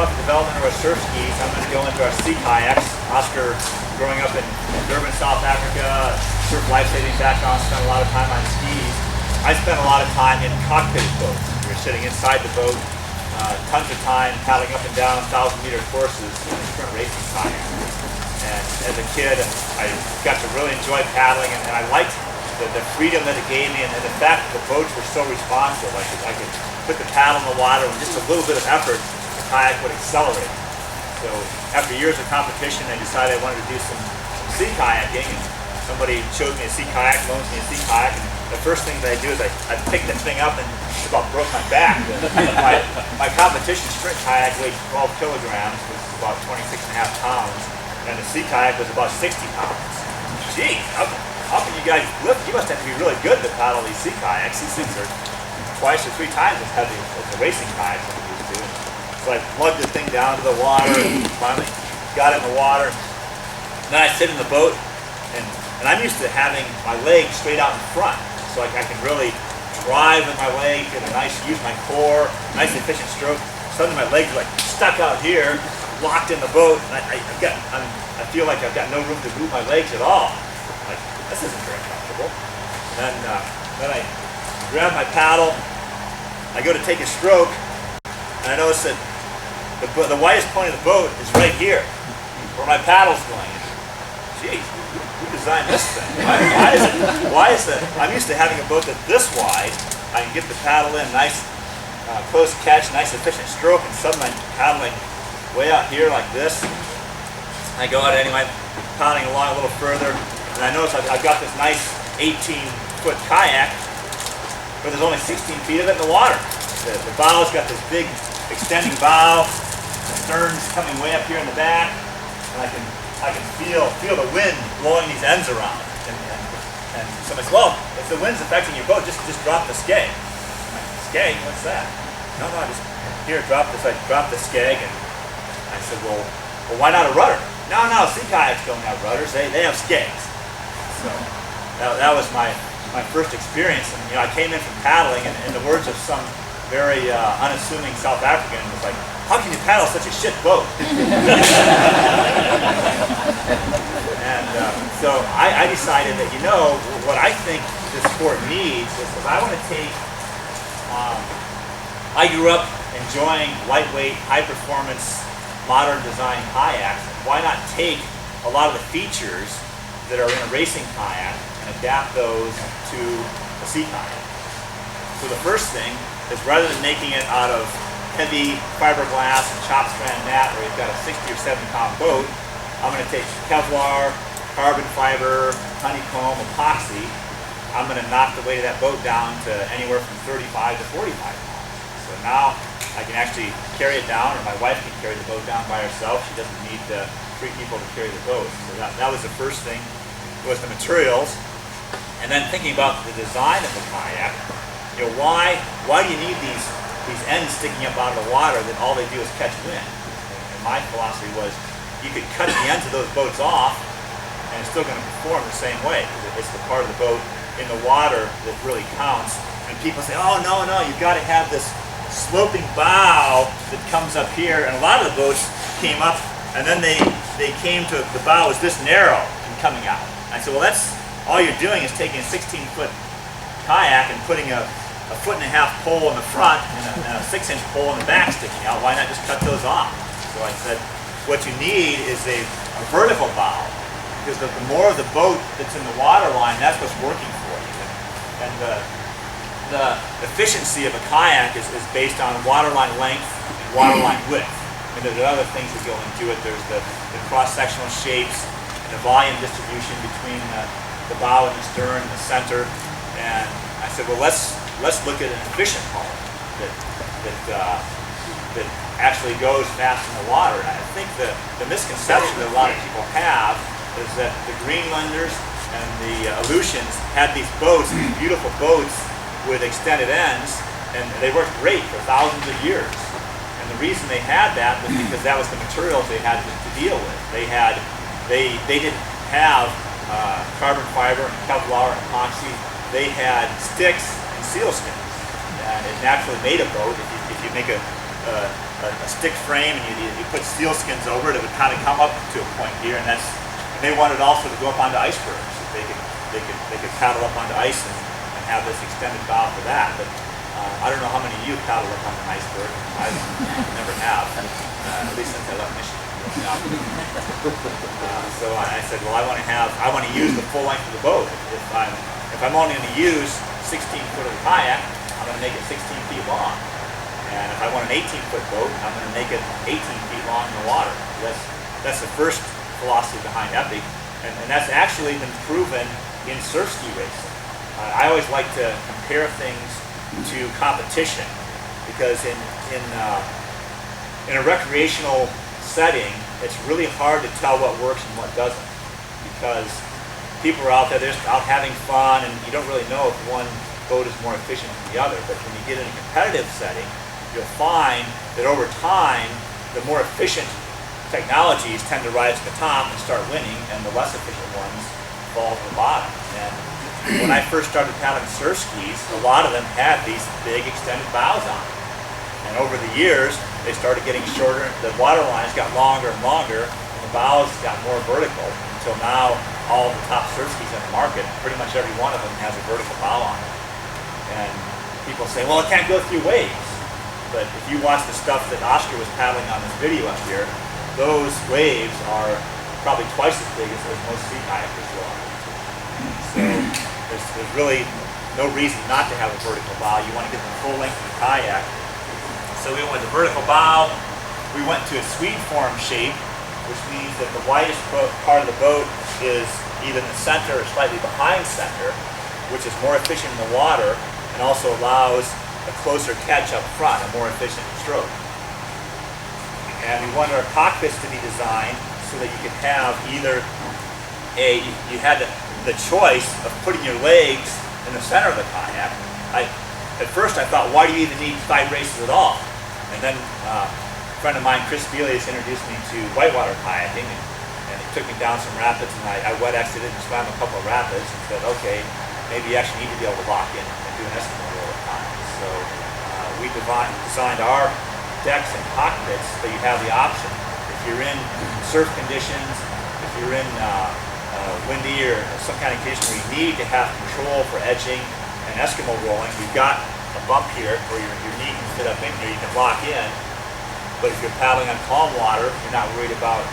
about the development of our surf skis, I'm going to go into our sea kayaks. Oscar, growing up in Durban, South Africa, surf lifesaving background, spent a lot of time on skis. I spent a lot of time in cockpit boats. You're sitting inside the boat, tons of time paddling up and down 1,000-meter courses in a current racing kayak. And as a kid, I got to really enjoy paddling, and I liked the freedom that it gave me, and the fact that the boats were so responsive. I could put the paddle in the water with just a little bit of effort, the kayak would accelerate. So after years of competition, I decided I wanted to do some sea kayaking, and somebody showed me a sea kayak, loans me a sea kayak, and the first thing that I do is I picked that thing up and just about broke my back. My competition sprint kayak weighed 12 kilograms, which is about 26.5 pounds, and the sea kayak was about 60 pounds. Geez, how can you guys lift? You must have to be really good to paddle these sea kayaks. These things are twice or three times as heavy as the racing kayaks that we used to. So I plugged the thing down to the water and finally got it in the water. And then I sit in the boat, and I'm used to having my legs straight out in front, so I can really drive with my leg, get a nice, use my core, nice efficient stroke. Suddenly my legs are like stuck out here, locked in the boat, and I feel like I've got no room to move my legs at all. Like, this isn't very comfortable. And then I grab my paddle, I go to take a stroke, and I notice that the widest point of the boat is right here, where my paddle's going. Geez, who designed this thing? Why is that? I'm used to having a boat that's this wide. I can get the paddle in, nice close catch, nice efficient stroke, and suddenly I'm paddling way out here like this. I go out anyway, paddling along a little further, and I notice I've got this nice 18-foot kayak, but there's only 16 feet of it in the water. The bow's got this big extending bow, the stern's coming way up here in the back, and I can feel the wind blowing these ends around. And somebody says, well, if the wind's affecting your boat, just drop the skeg. I'm like, skeg? What's that? No, just here, drop this. I dropped the skeg, and I said, well, why not a rudder? No, sea kayaks don't have rudders. They have skegs. So that was my first experience. And I came in from paddling, and in the words of some very unassuming South African, it was like, how can you paddle such a shit boat? And so I decided that, what I think this sport needs is, if I want to take, I grew up enjoying lightweight, high-performance, modern design kayaks. Why not take a lot of the features that are in a racing kayak and adapt those to a sea kayak? So the first thing is, rather than making it out of heavy fiberglass and chop strand mat where you've got a 60 or 70 pound boat, I'm going to take Kevlar, carbon fiber, honeycomb, epoxy. I'm going to knock the weight of that boat down to anywhere from 35 to 45 pounds. So now I can actually carry it down, or my wife can carry the boat down by herself. She doesn't need 3 people to carry the boat. So that was the first thing, was the materials. And then thinking about the design of the kayak, why do you need these ends sticking up out of the water that all they do is catch wind? And my philosophy was, you could cut the ends of those boats off, and it's still going to perform the same way, because it's the part of the boat in the water that really counts. And people say, oh, no, you've got to have this sloping bow that comes up here, and a lot of the boats came up, and then they came to, the bow was this narrow and coming out. I said, well, that's all you're doing is taking a 16-foot kayak and putting a 1.5 foot pole in the front and a 6-inch pole in the back sticking out. Why not just cut those off? So I said, what you need is a vertical bow, because the more of the boat that's in the water line, that's what's working for you. And the efficiency of a kayak is based on waterline length and waterline width. I mean, there are other things that go into it. There's the cross-sectional shapes and the volume distribution between the bow and the stern and the center. And I said, well, let's look at an efficient hull that actually goes fast in the water. And I think the misconception that a lot of people have is that the Greenlanders and the Aleutians had these boats, these beautiful boats with extended ends, and they worked great for thousands of years. And the reason they had that was because that was the materials they had to deal with. They didn't have carbon fiber and Kevlar and epoxy. They had sticks and sealskins, and it naturally made a boat. If you make a a stick frame, and you put steel skins over it. It would kind of come up to a point here, and they wanted also to go up onto icebergs. They could paddle up onto ice and have this extended bow for that. But I don't know how many of you paddle up on an iceberg. I never have, at least since I left Michigan. So I said, well, I want to use the full length of the boat. If I'm only going to use 16 foot of the kayak, I'm going to make it 16 feet long. And if I want an 18-foot boat, I'm going to make it 18 feet long in the water. That's the first philosophy behind Epic, and that's actually been proven in surf ski racing. I always like to compare things to competition, because in a recreational setting, it's really hard to tell what works and what doesn't, because people are out there, they're just out having fun, and you don't really know if one boat is more efficient than the other. But when you get in a competitive setting, you'll find that over time, the more efficient technologies tend to rise to the top and start winning, and the less efficient ones fall to the bottom. And when I first started paddling surf skis, a lot of them had these big extended bows on them. And over the years, they started getting shorter, the water lines got longer and longer, and the bows got more vertical, until now all of the top surf skis in the market, pretty much every one of them has a vertical bow on it. And people say, well, it can't go through waves. But if you watch the stuff that Oscar was paddling on this video up here, those waves are probably twice as big as most sea kayakers will. So there's really no reason not to have a vertical bow. You want to get the full length of the kayak. So we went with the vertical bow. We went to a Swede form shape, which means that the widest part of the boat is either in the center or slightly behind center, which is more efficient in the water and also allows a closer catch up front, a more efficient stroke. And we wanted our cockpits to be designed so that you could have either you had the choice of putting your legs in the center of the kayak. At first I thought, why do you even need 5 races at all? And then a friend of mine, Chris Belius, introduced me to whitewater kayaking, and he took me down some rapids, and I wet exited and swam a couple of rapids and said, okay, maybe you actually need to be able to lock in and do an Eskimo roll at times. So we designed our decks and cockpits so you have the option. If you're in surf conditions, if you're in windy or some kind of condition where you need to have control for edging and Eskimo rolling, you've got a bump here where your knee can fit up in here, you can lock in. But if you're paddling on calm water, you're not worried about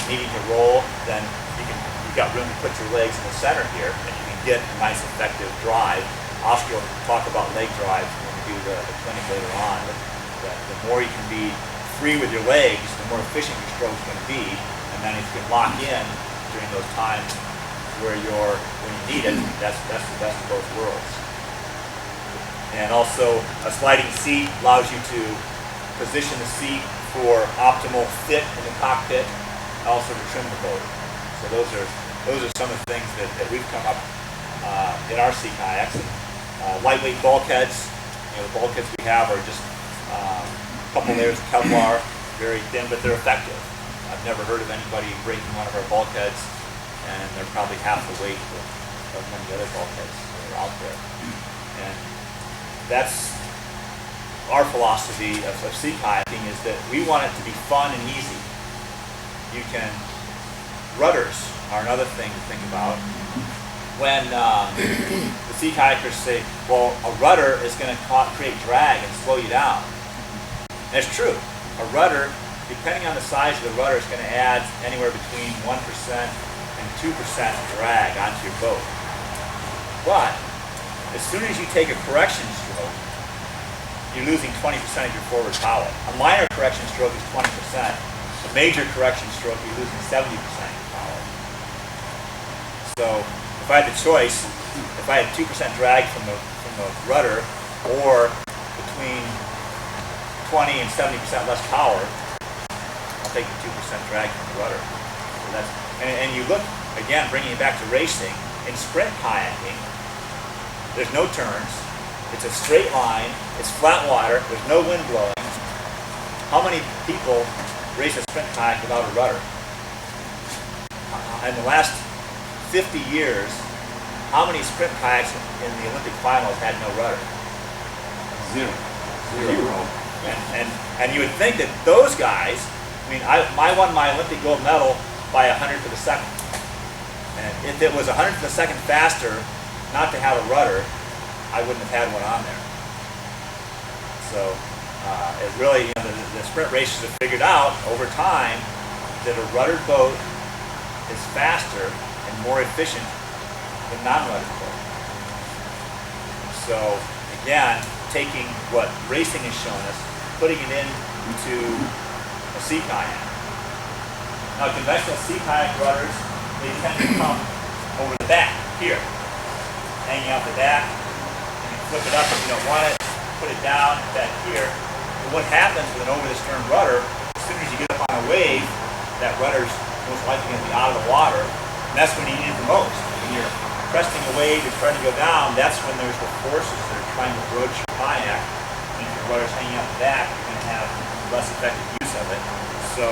needing to roll, then you've got room to put your legs in the center here, and you can get a nice effective drive. Oscar will talk about leg drives when we do the clinic later on. The more you can be free with your legs, the more efficient your stroke's going to be, and then if you can lock in during those times when you need it, that's the best of both worlds. And also, a sliding seat allows you to position the seat for optimal fit in the cockpit, also to trim the boat. So those are some of the things that we've come up in our sea kayaks. Lightweight bulkheads. The bulkheads we have are just a couple layers of Kevlar, very thin, but they're effective. I've never heard of anybody breaking one of our bulkheads, and they're probably half the weight of many other bulkheads that are out there. And that's our philosophy of sea kayaking, is that we want it to be fun and easy. Rudders are another thing to think about. When the sea kayakers say, well, a rudder is going to create drag and slow you down. And it's true. A rudder, depending on the size of the rudder, is going to add anywhere between 1% and 2% drag onto your boat. But as soon as you take a correction stroke, you're losing 20% of your forward power. A minor correction stroke is 20%. A major correction stroke, you're losing 70% of your power. So if I had the choice, if I had 2% drag from the rudder, or between 20 and 70% less power, I'll take the 2% drag from the rudder. So and you look, again, bringing it back to racing, in sprint kayaking, there's no turns, it's a straight line, it's flat water, there's no wind blowing. How many people race a sprint kayak without a rudder? In the last 50 years, how many sprint kayaks in the Olympic finals had no rudder? Zero. And you would think that those guys, I mean, I won my Olympic gold medal by 100th of a second. And if it was 100th of a second faster not to have a rudder, I wouldn't have had one on there. So it really, you know, the sprint racers have figured out over time that a ruddered boat is faster and more efficient than non-ruddered boat. So again, taking what racing has shown us, putting it into a sea kayak. Now conventional sea kayak rudders, they tend to come over the back here, hanging out the back. You can flip it up if you don't want it, put it down back here. But what happens with an over-the-stern rudder, as soon as you get up on a wave, that rudder's most likely going to be out of the water, and that's when you need it the most. When you're cresting a wave, you're trying to go down, that's when there's the forces that are trying to broach your kayak. And if your rudder's hanging out the back, you're going to have less effective use of it. So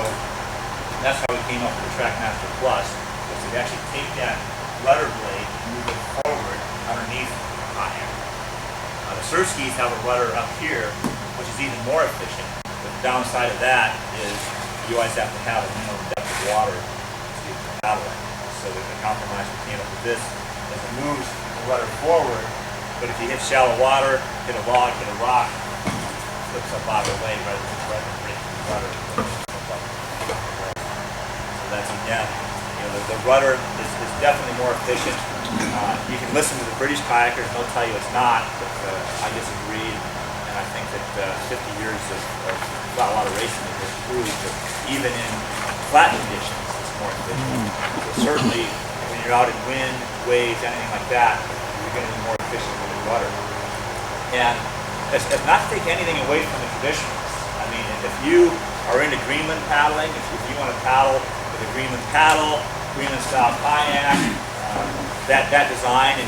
that's how we came up with the TrackMaster Plus, was to actually take that rudder blade and move it forward underneath the kayak. The surf skis have a rudder up here, which is even more efficient. But the downside of that is you always have to have a minimum depth of water to paddle it. So there's a compromise we came up with this as it moves the rudder forward, but if you hit shallow water, hit a log, hit a rock, it flips up out of the way rather than breaking the rudder. So that's, again, you know, the rudder is definitely more efficient. You can listen to the British kayakers and they'll tell you it's not, but I disagree. And I think that 50 years of a lot of racing has proved that even in flat conditions, it's more efficient. So certainly, when you're out in wind, waves, anything like that, you're going to be more efficient with the rudder. And it's not to take anything away from the traditionalists. I mean, if you are into Greenland paddling, if you want to paddle with a Greenland paddle, Greenland style kayak, that design,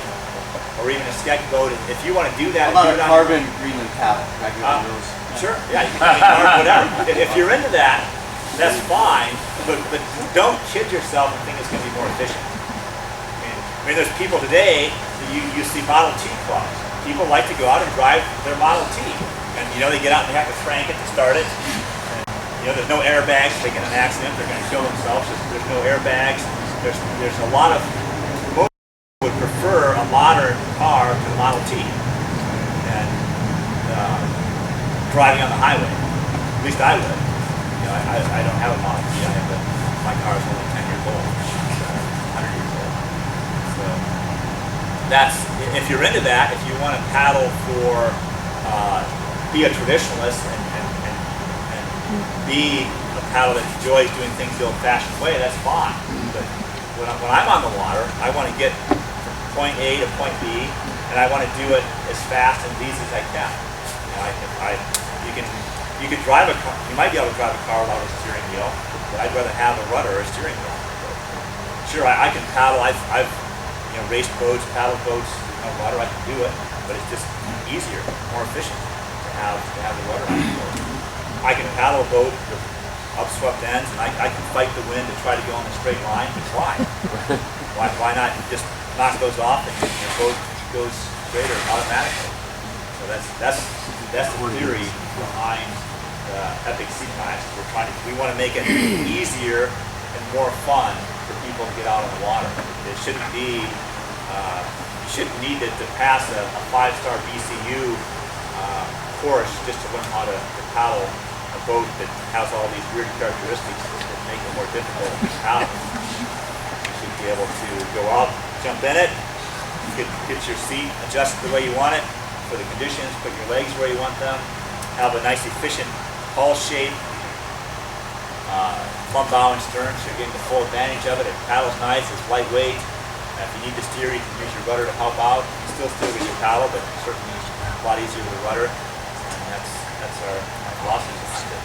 or even a skeg boat, if you want to do that, how about a carbon Greenland paddle? Sure, yeah, you can carbon, whatever. If you're into that, that's fine, but don't kid yourself and think it's going to be more efficient. I mean there's people today, you see Model T clubs. People like to go out and drive their Model T, and you know they get out and they have to crank it to start it. And, you know, there's no airbags. If they get in an accident, they're going to kill themselves. There's no airbags. There's a lot of would prefer a modern car to the Model T and driving on the highway. At least I would. You know, I don't have a Model T. My car is only 10 years old, 100 years old. So that's, if you're into that, if you want to paddle for, be a traditionalist and be a paddle that enjoys doing things the old-fashioned way, that's fine. But when I'm on the water, I want to get point A to point B, and I want to do it as fast and as easy as I can. You know, you can drive a car. You might be able to drive a car without a steering wheel, but I'd rather have a rudder or a steering wheel. Sure, I can paddle. I've you know, raced boats, paddle boats, no rudder. I can do it, but it's just easier, more efficient to have the rudder on the boat. I can paddle a boat with upswept ends, and I can fight the wind to try to go in a straight line. Why? Why not just knock those off and your boat goes straighter automatically? So that's the theory behind Epic Sea Kayaks. We want to make it easier and more fun for people to get out on the water. It shouldn't be you shouldn't need to pass a 5-star BCU course just to learn how to paddle a boat that has all these weird characteristics that make it more difficult to paddle. You should be able to go up, jump in it, get your seat adjusted the way you want it for the conditions, put your legs where you want them, have a nice efficient hull shape, plumb bow and stern, so you're getting the full advantage of it. It paddles nice, it's lightweight. If you need to steer, you can use your rudder to help out. You can still steer with your paddle, but certainly a lot easier with the rudder. And that's our philosophy behind it.